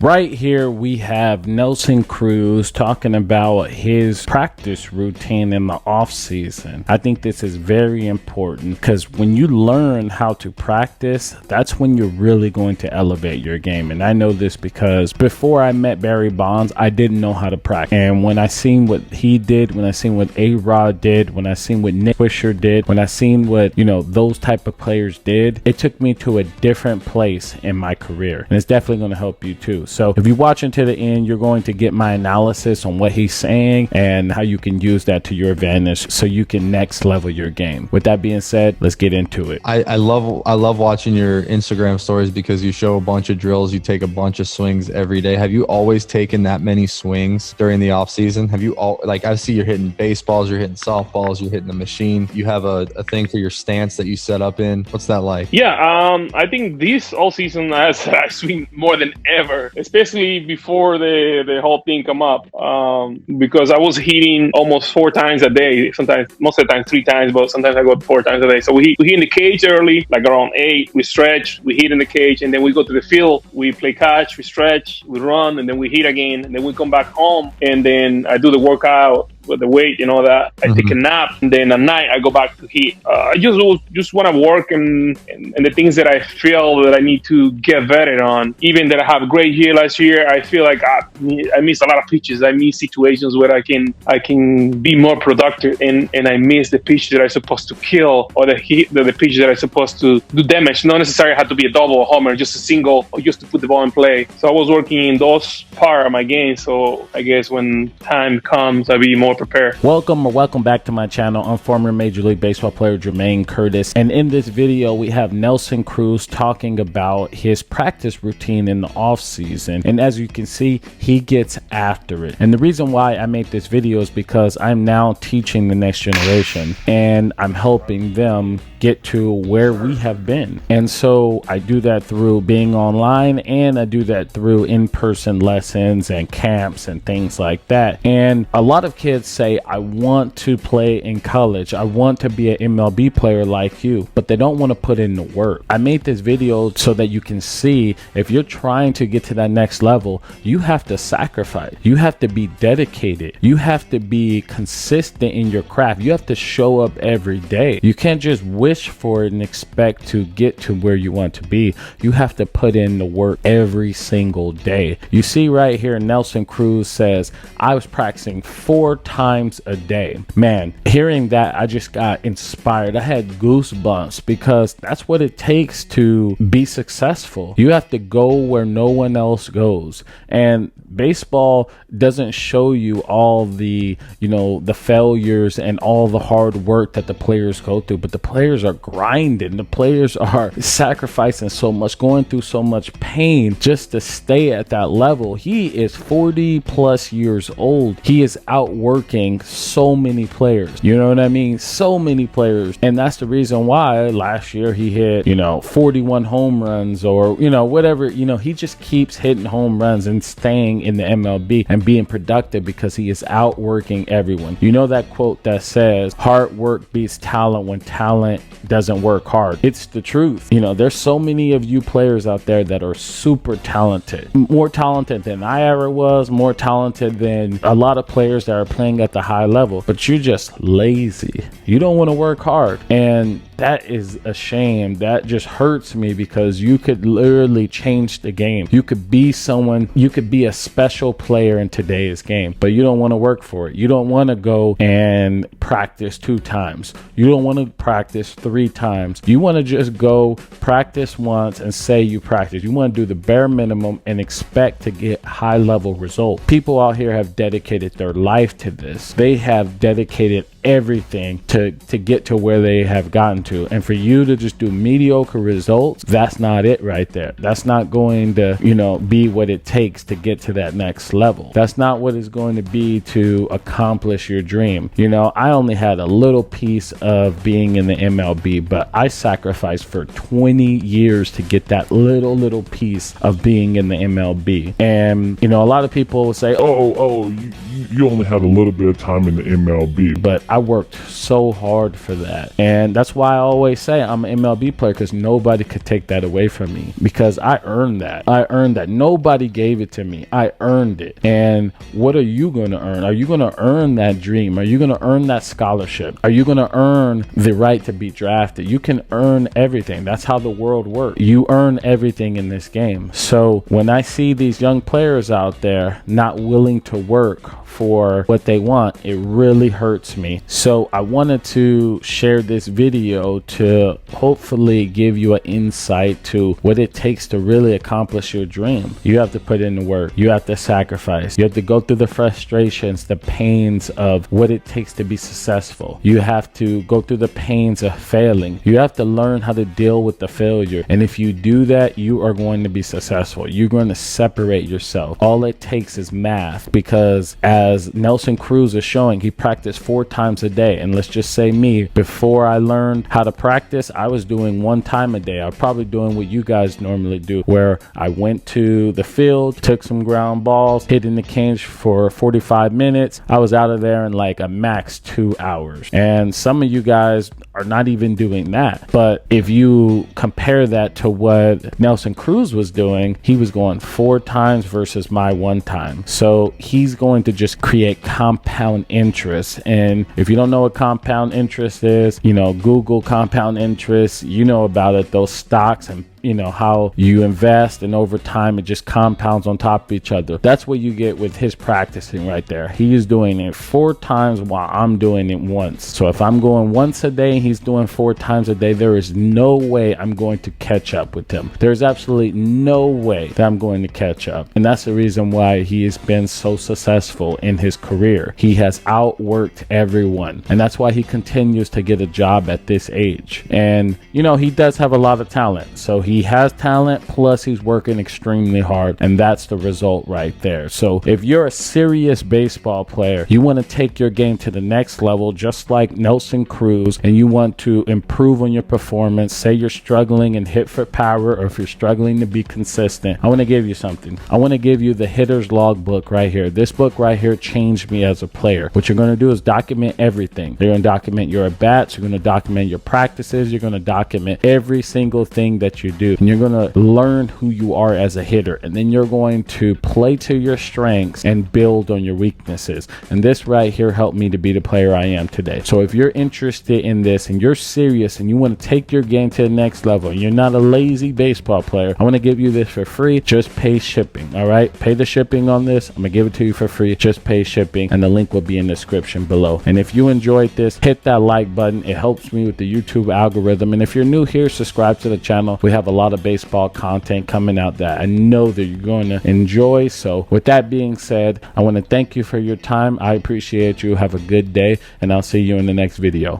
Right here, we have Nelson Cruz talking about his practice routine in the off season. I think this is very important because when you learn how to practice, that's when you're really going to elevate your game. And I know this because before I met Barry Bonds, I didn't know how to practice. And when I seen what he did, when I seen what A-Rod did, when I seen what Nick Swisher did, when I seen what, those type of players did, it took me to a different place in my career. And it's definitely going to help you too. So if you watch until the end, you're going to get my analysis on what he's saying and how you can use that to your advantage so you can next level your game. With that being said, let's get into it. I love watching your Instagram stories because you show a bunch of drills, you take a bunch of swings every day. Have you always taken that many swings during the off season? Have you I see you're hitting baseballs, you're hitting softballs, you're hitting the machine. You have a thing for your stance that you set up in. What's that like? Yeah, I think this all season I swing more than ever, especially before the whole thing come up, because I was hitting almost 4 times a day. Sometimes, most of the time 3 times, but sometimes I go 4 times a day. So we hit in the cage early, like around 8. We stretch, we hit in the cage, and then we go to the field. We play catch, we stretch, we run, and then we hit again. And then we come back home, and then I do the workout with the weight and all that. I take a nap, and then at night I go back to hit. I just want to work and the things that I feel that I need to get vetted on. Even that I have a great year last year, I feel like I missed a lot of pitches. I miss situations where I can be more productive, and I miss the pitch that I'm supposed to kill, or the pitch that I'm supposed to do damage. Not necessarily have to be a double or homer, just a single, or just to put the ball in play. So I was working in those part of my game. So I guess when time comes, I'll be more prepared. Welcome back to my channel. I'm former Major League Baseball player Jermaine Curtis, and in this video we have Nelson Cruz talking about his practice routine in the off season. And as you can see, he gets after it. And the reason why I make this video is because I'm now teaching the next generation and I'm helping them get to where we have been. And so I do that through being online, and I do that through in-person lessons and camps and things like that. And a lot of kids say, I want to play in college, I want to be an MLB player like you, but they don't want to put in the work. I made this video so that you can see, if you're trying to get to that next level, you have to sacrifice, you have to be dedicated, you have to be consistent in your craft, you have to show up every day. You can't just wish for it and expect to get to where you want to be. You have to put in the work every single day. You see right here, Nelson Cruz says, I was practicing 4 times a day. Man, hearing that, I just got inspired. I had goosebumps because that's what it takes to be successful. You have to go where no one else goes. And baseball doesn't show you all the the failures and all the hard work that the players go through, but the players are grinding, the players are sacrificing so much, going through so much pain just to stay at that level. He is 40 plus years old. He is outworking so many players, you know what I mean? So many players. And that's the reason why last year he hit 41 home runs, or whatever. He just keeps hitting home runs and staying in the MLB and being productive because he is outworking everyone. You know that quote that says hard work beats talent when talent doesn't work hard. It's the truth. There's so many of you players out there that are super talented, more talented than I ever was, more talented than a lot of players that are playing at the high level, but you're just lazy. You don't want to work hard. And that is a shame. That just hurts me because you could literally change the game. You could be someone, you could be a special player in today's game, but you don't want to work for it. You don't want to go and practice 2 times. You don't want to practice 3 times. You want to just go practice once and say you practice. You want to do the bare minimum and expect to get high level results. People out here have dedicated their life to this. They have dedicated everything to get to where they have gotten to. And for you to just do mediocre results, that's not it right there. That's not going to, be what it takes to get to that next level. That's not what it's going to be to accomplish your dream. I only had a little piece of being in the MLB, but I sacrificed for 20 years to get that little piece of being in the MLB. And, a lot of people will say, you only had a little bit of time in the MLB. But I worked so hard for that. And that's why I always say I'm an MLB player, because nobody could take that away from me, because I earned that. I earned that. Nobody gave it to me. I earned it. And what are you going to earn? Are you going to earn that dream? Are you going to earn that scholarship? Are you going to earn the right to be drafted? You can earn everything. That's how the world works. You earn everything in this game. So when I see these young players out there not willing to work for what they want, it really hurts me. So I wanted to share this video to hopefully give you an insight to what it takes to really accomplish your dream. You have to put in the work. You have to sacrifice. You have to go through the frustrations, the pains of what it takes to be successful. You have to go through the pains of failing. You have to learn how to deal with the failure. And if you do that, you are going to be successful. You're going to separate yourself. All it takes is math, because as Nelson Cruz is showing, he practiced 4 times a day. And let's just say me, before I learned how to practice, I was doing 1 time a day. I was probably doing what you guys normally do, where I went to the field, took some ground balls, hit in the cage for 45 minutes. I was out of there in like a max 2 hours. And some of you guys are not even doing that. But if you compare that to what Nelson Cruz was doing, he was going 4 times versus my 1 time. So he's going to just create compound interest. And if you don't know what compound interest is, Google compound interest, you know about it, those stocks and how you invest, and over time it just compounds on top of each other. That's what you get with his practicing right there. He is doing it 4 times while I'm doing it once. So if I'm going once a day and he's doing 4 times a day, there is no way I'm going to catch up with him. There's absolutely no way that I'm going to catch up. And that's the reason why he has been so successful in his career. He has outworked everyone. And that's why he continues to get a job at this age. And, he does have a lot of talent. So he has talent, plus he's working extremely hard, and that's the result right there. So if you're a serious baseball player, you want to take your game to the next level, just like Nelson Cruz, and you want to improve on your performance, say you're struggling and hit for power, or if you're struggling to be consistent, I want to give you something. I want to give you the Hitter's Log book right here. This book right here changed me as a player. What you're going to do is document everything. You're going to document your at-bats, you're going to document your practices, you're going to document every single thing that you do, and you're going to learn who you are as a hitter, and then you're going to play to your strengths and build on your weaknesses. And this right here helped me to be the player I am today. So if you're interested in this and you're serious and you want to take your game to the next level, and you're not a lazy baseball player, I want to give you this for free. Just pay shipping. All right, pay the shipping on this. I'm gonna give it to you for free. Just pay shipping, and the link will be in the description below. And if you enjoyed this, hit that like button. It helps me with the YouTube algorithm. And if you're new here, subscribe to the channel. We have a lot of baseball content coming out that I know that you're going to enjoy. So with that being said, I want to thank you for your time. I appreciate you. Have a good day, and I'll see you in the next video.